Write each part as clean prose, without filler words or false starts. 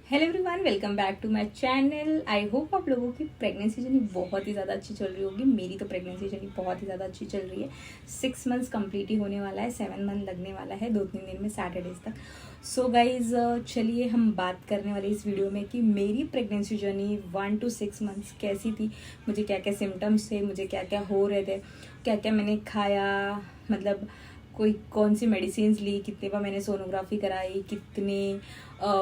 Hello everyone, welcome back to my channel. I hope आप लोगों की प्रेगनेंसी जर्नी बहुत ही ज़्यादा अच्छी चल रही होगी। मेरी तो प्रेगनेंसी जर्नी बहुत ही ज़्यादा अच्छी चल रही है। 6 मंथ्स कंप्लीट ही होने वाला है, 7 मंथ लगने वाला है 2-3 दिन में, सैटरडेज तक। सो गाइज, चलिए हम बात करने वाले इस वीडियो में कि मेरी प्रेगनेंसी जर्नी 1 to 6 मंथ्स कैसी थी, मुझे क्या क्या सिम्टम्स थे, मुझे क्या क्या हो रहे थे, क्या क्या मैंने खाया, मतलब कोई कौन सी मेडिसिन ली, कितने बार मैंने सोनोग्राफी कराई, कितने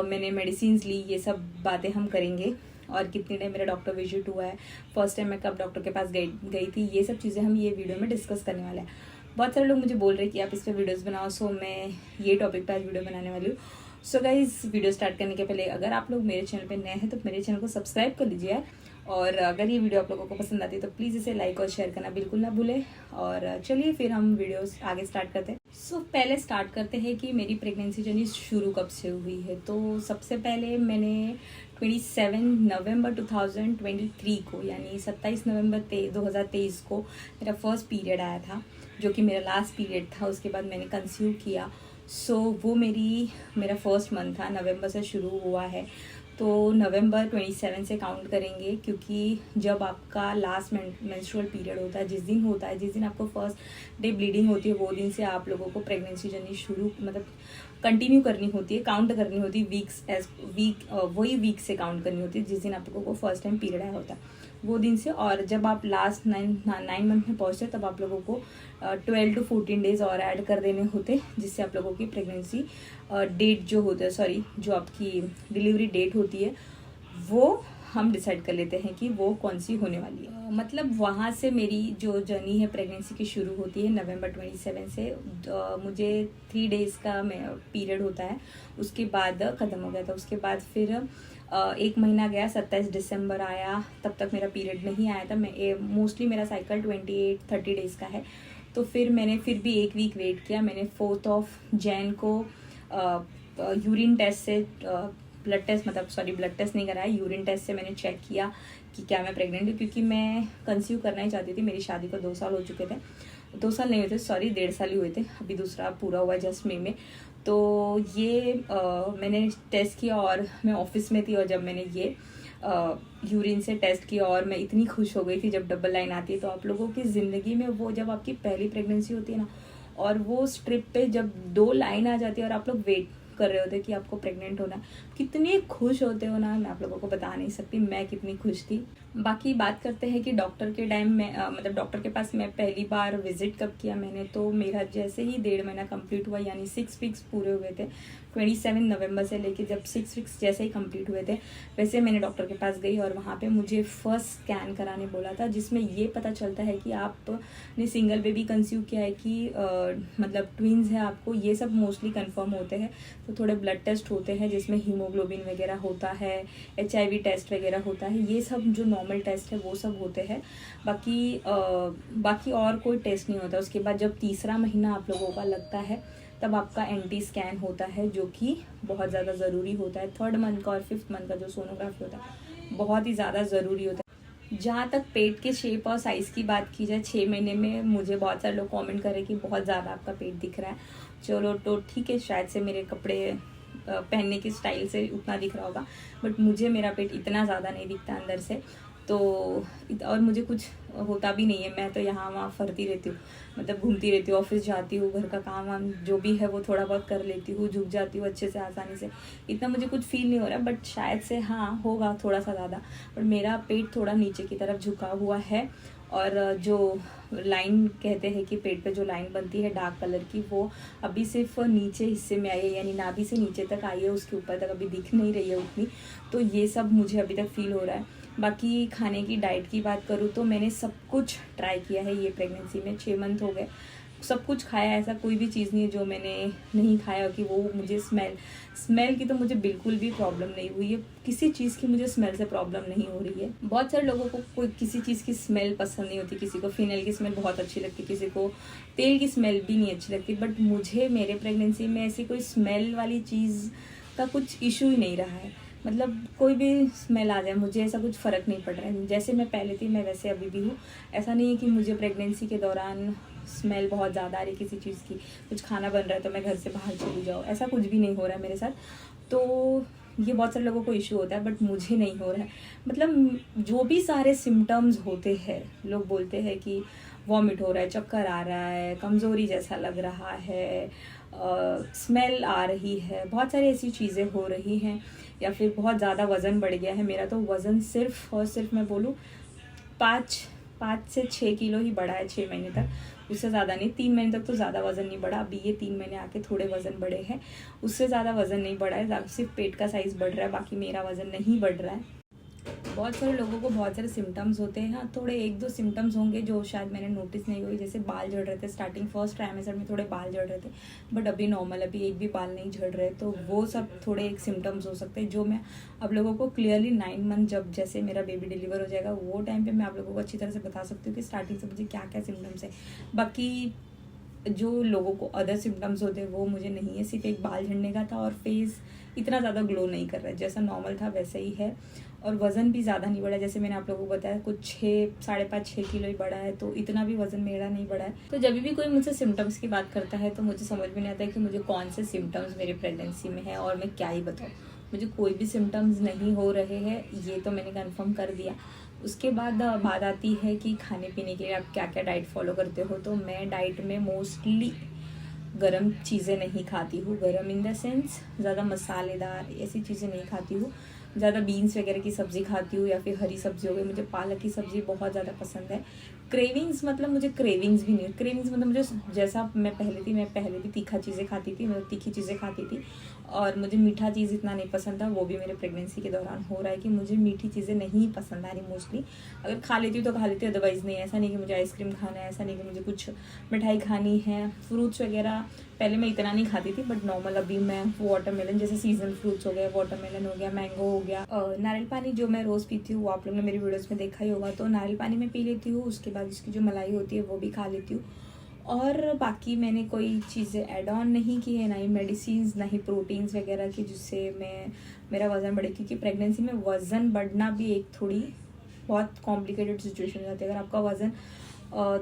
मैंने मेडिसिन ली, ये सब बातें हम करेंगे। और कितने टाइम मेरा डॉक्टर विजिट हुआ है, फर्स्ट टाइम मैं कब डॉक्टर के पास गई थी, ये सब चीज़ें हम ये वीडियो में डिस्कस करने वाले हैं। बहुत सारे लोग मुझे बोल रहे हैं कि आप इस पर वीडियोज़ बनाओ, सो मैं ये टॉपिक पर आज वीडियो बनाने वाली हूँ। सो गाइस, वीडियो स्टार्ट करने के पहले अगर आप लोग मेरे चैनल पे नए हैं तो मेरे चैनल को सब्सक्राइब कर लीजिए यार। और अगर ये वीडियो आप लोगों को पसंद आती है तो प्लीज़ इसे लाइक और शेयर करना बिल्कुल ना भूलें। और चलिए फिर हम वीडियोस आगे स्टार्ट करते हैं। सो पहले स्टार्ट करते हैं कि मेरी प्रेगनेंसी जर्नी शुरू कब से हुई है। तो सबसे पहले मैंने 27 नवंबर 2023 को, यानी 27 नवंबर 2023 को मेरा फर्स्ट पीरियड आया था, जो कि मेरा लास्ट पीरियड था। उसके बाद मैंने कंसीव किया। सो वो मेरा फर्स्ट मंथ था, नवंबर से शुरू हुआ है। तो नवंबर 27 से काउंट करेंगे, क्योंकि जब आपका लास्ट मेंस्ट्रुअल पीरियड होता है, जिस दिन होता है, जिस दिन आपको फर्स्ट डे ब्लीडिंग होती है, वो दिन से आप लोगों को प्रेगनेंसी जर्नी शुरू मतलब कंटिन्यू करनी होती है, काउंट करनी होती है वही वीक से काउंट करनी होती है जिस दिन आप लोगों को फर्स्ट टाइम पीरियड आया होता है, वो दिन से। और जब आप लास्ट 9 मंथ में पहुँचते तब आप लोगों को 12 to 14 डेज और ऐड कर देने होते, जिससे आप लोगों की प्रेगनेंसी डेट जो होता है, जो आपकी डिलीवरी डेट होती है, वो हम डिसाइड कर लेते हैं कि वो कौन सी होने वाली है। मतलब वहाँ से मेरी जो जर्नी है प्रेगनेंसी की शुरू होती है नवंबर 27 से। मुझे 3 डेज़ का पीरियड होता है, उसके बाद ख़त्म हो गया था। उसके बाद फिर 1 महीना गया, 27 दिसंबर आया, तब तक मेरा पीरियड नहीं आया था। मैं मोस्टली मेरा साइकिल 28-30 डेज़ का है। तो फिर मैंने फिर भी 1 वीक वेट किया। मैंने 4 जनवरी को यूरिन टेस्ट से ब्लड टेस्ट नहीं कराया, यूरिन टेस्ट से मैंने चेक किया कि क्या मैं प्रेग्नेंट हूँ, क्योंकि मैं कंसीव करना ही चाहती थी। मेरी शादी को 2 साल हो चुके थे, 2 साल नहीं हुए थे, 1.5 साल ही हुए थे, अभी दूसरा पूरा हुआ जस्ट मई में। तो ये मैंने टेस्ट किया और मैं ऑफिस में थी, और जब मैंने ये यूरिन से टेस्ट किया और मैं इतनी खुश हो गई थी। जब डबल लाइन आती है तो आप लोगों की ज़िंदगी में वो, जब आपकी पहली प्रेगनेंसी होती है ना, और वो स्ट्रिप पे जब 2 लाइन आ जाती है और आप लोग वेट कर रहे होते कि आपको प्रेग्नेंट होना, कितने खुश होते हो ना, मैं आप लोगों को बता नहीं सकती मैं कितनी खुश थी। बाकी बात करते हैं कि डॉक्टर के टाइम में डॉक्टर के पास मैं पहली बार विजिट कब किया मैंने, तो मेरा जैसे ही 1.5 महीना कंप्लीट हुआ, यानी 6 वीक्स पूरे हुए थे, 27 नवंबर से लेके जब 6 वीक्स जैसे ही कंप्लीट हुए थे, वैसे मैंने डॉक्टर के पास गई और वहाँ पे मुझे फर्स्ट स्कैन कराने बोला था, जिसमें ये पता चलता है कि आपने सिंगल बेबी कंसीव किया है कि मतलब ट्विंस है आपको, ये सब मोस्टली कंफर्म होते हैं। तो थोड़े ब्लड टेस्ट होते हैं जिसमें हीमोग्लोबिन वगैरह होता है, HIV टेस्ट वगैरह होता है, ये सब जो नॉर्मल टेस्ट है वो सब होते हैं। बाकी और कोई टेस्ट नहीं होता। उसके बाद जब तीसरा महीना आप लोगों का लगता है तब आपका NT स्कैन होता है, जो कि बहुत ज़्यादा ज़रूरी होता है। 3rd मंथ का और 5th मंथ का जो सोनोग्राफी होता है बहुत ही ज़्यादा ज़रूरी होता है। जहाँ तक पेट के शेप और साइज़ की बात की जाए, 6 महीने में मुझे बहुत सारे लोग कमेंट करें कि बहुत ज़्यादा आपका पेट दिख रहा है। चलो तो ठीक है, शायद से मेरे कपड़े पहनने की स्टाइल से उतना दिख रहा होगा, बट मुझे मेरा पेट इतना ज़्यादा नहीं दिखता अंदर से। तो और मुझे कुछ होता भी नहीं है, मैं तो यहाँ वहाँ फरती रहती हूँ, मतलब घूमती रहती हूँ, ऑफिस जाती हूँ, घर का काम वाम जो भी है वो थोड़ा बहुत कर लेती हूँ, झुक जाती हूँ अच्छे से, आसानी से। इतना मुझे कुछ फील नहीं हो रहा, बट शायद से हाँ होगा थोड़ा सा ज़्यादा। पर मेरा पेट थोड़ा नीचे की तरफ झुका हुआ है, और जो लाइन कहते हैं कि पेट पे जो लाइन बनती है डार्क कलर की, वो अभी सिर्फ नीचे हिस्से में आई है, यानी नाभि से नीचे तक आई है, उसके ऊपर तक अभी दिख नहीं रही है उतनी। तो ये सब मुझे अभी तक फील हो रहा है। बाकी खाने की डाइट की बात करूँ तो मैंने सब कुछ ट्राई किया है ये प्रेगनेंसी में, 6 मंथ हो गए, सब कुछ खाया। ऐसा कोई भी चीज़ नहीं है जो मैंने नहीं खाया कि वो मुझे स्मेल की तो मुझे बिल्कुल भी प्रॉब्लम नहीं हुई है। किसी चीज़ की मुझे स्मेल से प्रॉब्लम नहीं हो रही है। बहुत सारे लोगों को कोई किसी चीज़ की स्मेल पसंद नहीं होती, किसी को फिनेल की स्मेल बहुत अच्छी लगती, किसी को तेल की स्मेल भी नहीं अच्छी लगती, बट मुझे मेरे प्रेगनेंसी में ऐसी कोई स्मेल वाली चीज़ का कुछ इशू ही नहीं रहा है। मतलब कोई भी स्मेल आ जाए मुझे ऐसा कुछ फ़र्क नहीं पड़ रहा है। जैसे मैं पहले थी मैं वैसे अभी भी हूँ। ऐसा नहीं है कि मुझे प्रेगनेंसी के दौरान स्मेल बहुत ज़्यादा आ रही किसी चीज़ की, कुछ खाना बन रहा है तो मैं घर से बाहर चली जाऊँ, ऐसा कुछ भी नहीं हो रहा है मेरे साथ। तो ये बहुत सारे लोगों को इश्यू होता है, बट मुझे नहीं हो रहा है। मतलब जो भी सारे सिम्टम्स होते हैं, लोग बोलते हैं कि वॉमिट हो रहा है, चक्कर आ रहा है, कमज़ोरी जैसा लग रहा है, स्मेल आ रही है, बहुत सारी ऐसी चीज़ें हो रही हैं, या फिर बहुत ज़्यादा वज़न बढ़ गया है। मेरा तो वज़न सिर्फ और सिर्फ मैं बोलूँ 5 से 6 किलो ही बढ़ा है 6 महीने तक, उससे ज़्यादा नहीं। 3 महीने तक तो ज़्यादा वज़न नहीं बढ़ा, अभी ये 3 महीने आके थोड़े वज़न बढ़े हैं, उससे ज़्यादा वज़न नहीं बढ़ा है, सिर्फ पेट का साइज़ बढ़ रहा है, बाकी मेरा वज़न नहीं बढ़ रहा है। बहुत सारे लोगों को बहुत सारे सिम्टम्स होते हैं। हाँ, थोड़े 1-2 सिम्टम्स होंगे जो शायद मैंने नोटिस नहीं हुए, जैसे बाल झड़ रहे थे स्टार्टिंग फर्स्ट ट्राइमेस्टर में, थोड़े बाल झड़ रहे थे, बट अभी नॉर्मल, अभी एक भी बाल नहीं झड़ रहे। तो वो सब थोड़े एक सिम्टम्स हो सकते हैं जो मैं आप लोगों को क्लियरली 9 मंथ जब जैसे मेरा बेबी डिलीवर हो जाएगा वो टाइम पर मैं आप लोगों को अच्छी तरह से बता सकती हूँ कि स्टार्टिंग से मुझे क्या क्या सिम्टम्स है। बाकी जो लोगों को अदर सिम्टम्स होते हैं वो मुझे नहीं है, सिर्फ एक बाल झड़ने का था और फेस इतना ज़्यादा ग्लो नहीं कर रहा है, जैसा नॉर्मल था वैसे ही है। और वज़न भी ज़्यादा नहीं बढ़ा, जैसे मैंने आप लोगों को बताया कुछ 5.5-6 किलो ही बढ़ा है, तो इतना भी वज़न मेरा नहीं बढ़ा है। तो जब भी कोई मुझसे सिम्टम्स की बात करता है तो मुझे समझ में नहीं आता है कि मुझे कौन से सिम्टम्स मेरे प्रेगनेंसी में है और मैं क्या ही बताऊँ। मुझे कोई भी सिम्टम्स नहीं हो रहे हैं, ये तो मैंने कन्फर्म कर दिया। उसके बाद बात आती है कि खाने पीने के लिए आप क्या क्या डाइट फॉलो करते हो। तो मैं डाइट में मोस्टली गरम चीज़ें नहीं खाती हूँ, गरम इन द सेंस ज़्यादा मसालेदार ऐसी चीज़ें नहीं खाती हूँ। ज़्यादा बीन्स वगैरह की सब्ज़ी खाती हूँ या फिर हरी सब्जी हो गई। मुझे पालक की सब्ज़ी बहुत ज़्यादा पसंद है। क्रेविंग्स मतलब मुझे क्रेविंग्स भी नहीं, क्रेविंग्स मतलब मुझे जैसा मैं पहले भी तीखा चीज़ें खाती थी, मतलब तीखी चीज़ें खाती थी, और मुझे मीठा चीज़ इतना नहीं पसंद था। वो भी मेरे प्रेगनेंसी के दौरान हो रहा है कि मुझे मीठी चीज़ें नहीं पसंद आ रही मोस्टली। अगर खा लेती हूँ तो खा लेती हूँ, अदरवाइज़ नहीं। ऐसा नहीं कि मुझे आइसक्रीम खाना है, ऐसा नहीं कि मुझे कुछ मिठाई खानी है। फ्रूट्स वगैरह पहले मैं इतना नहीं खाती थी, बट नॉर्मल अभी मैं वाटरमेलन जैसे सीजनल फ्रूट्स हो गए, वाटरमेलन हो गया, मैंगो हो गया, नारियल पानी जो मैं रोज़ पीती हूँ वो आप लोगों ने मेरी वीडियोस में देखा ही होगा, तो नारियल पानी मैं पी लेती हूँ। उसके बाद इसकी जो मलाई होती है वो भी खा लेती हूँ। और बाकी मैंने कोई चीज़ें ऐड ऑन नहीं की है, ना ही मेडिसिन, ना ही प्रोटीन्स वगैरह की, जिससे मेरा वज़न बढ़े, क्योंकि प्रेगनेंसी में वज़न बढ़ना भी एक थोड़ी बहुत कॉम्प्लिकेटेड सिचुएशन हो जाती है। अगर आपका वज़न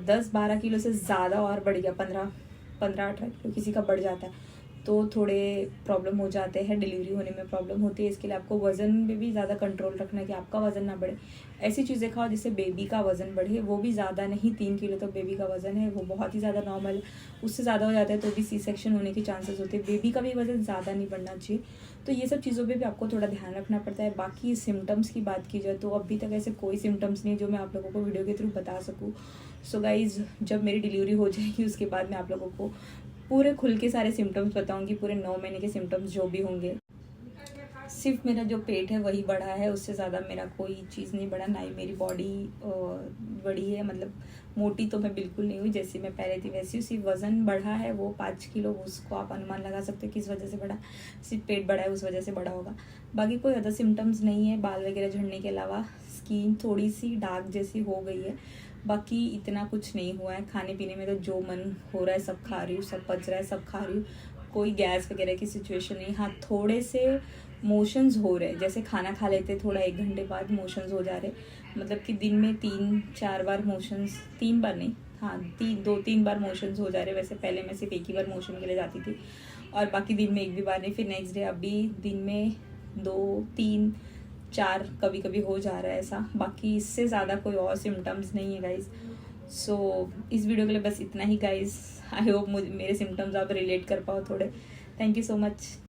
10-12 किलो से ज़्यादा और बढ़ गया, 15-18 किलो किसी का बढ़ जाता है, तो थोड़े प्रॉब्लम हो जाते हैं, डिलीवरी होने में प्रॉब्लम होती है। इसके लिए आपको वज़न में भी ज़्यादा कंट्रोल रखना है कि आपका वज़न ना बढ़े। ऐसी चीज़ें खाओ जिससे बेबी का वज़न बढ़े, वो भी ज़्यादा नहीं। 3 किलो तक बेबी का वज़न है, वो बहुत ही ज़्यादा नॉर्मल। उससे ज़्यादा हो जाता है तो भी सी सेक्शन होने के चांसेस होते हैं। बेबी का भी वज़न ज़्यादा नहीं बढ़ना चाहिए। तो ये सब चीज़ों पे भी आपको थोड़ा ध्यान रखना पड़ता है। बाकी सिम्टम्स की बात की जाए तो अभी तक ऐसे कोई सिम्टम्स नहीं है जो मैं आप लोगों को वीडियो के थ्रू बता सकूँ। सो गाइज़, जब मेरी डिलीवरी हो जाएगी उसके बाद मैं आप लोगों को पूरे खुल के सारे सिम्टम्स बताऊंगी, पूरे 9 महीने के सिम्टम्स जो भी होंगे। सिर्फ मेरा जो पेट है वही बढ़ा है, उससे ज़्यादा मेरा कोई चीज़ नहीं बढ़ा, ना ही मेरी बॉडी बड़ी है। मतलब मोटी तो मैं बिल्कुल नहीं हुई, जैसे मैं पहले थी वैसी हूँ। सिर्फ वज़न बढ़ा है वो 5 किलो, उसको आप अनुमान लगा सकते हो किस वजह से बढ़ा। सिर्फ पेट बढ़ा है उस वजह से बढ़ा होगा, बाकी कोई अदर सिम्टम्स नहीं है। बाल वगैरह झड़ने के अलावा स्किन थोड़ी सी डार्क जैसी हो गई है, बाकी इतना कुछ नहीं हुआ है। खाने पीने में तो जो मन हो रहा है सब खा रही हूँ, सब पच रहा है सब खा रही हूँ, कोई गैस वगैरह की सिचुएशन नहीं। हाँ, थोड़े से मोशंस हो रहे हैं, जैसे खाना खा लेते थोड़ा 1 घंटे बाद मोशंस हो जा रहे, मतलब कि दिन में 3-4 बार मोशंस, 3 बार नहीं, हाँ 2-3 बार मोशंस हो जा रहे। वैसे पहले मैं सिर्फ एक ही बार मोशन के लिए जाती थी, और बाकी दिन में एक भी बार नहीं, फिर नेक्स्ट डे। अभी दिन में 2-3-4 कभी कभी हो जा रहा है ऐसा, बाकी इससे ज़्यादा कोई और सिम्टम्स नहीं है गाइज़। सो इस वीडियो के लिए बस इतना ही गाइज़। आई होप मेरे सिम्टम्स आप रिलेट कर पाओ थोड़े। Thank you so much.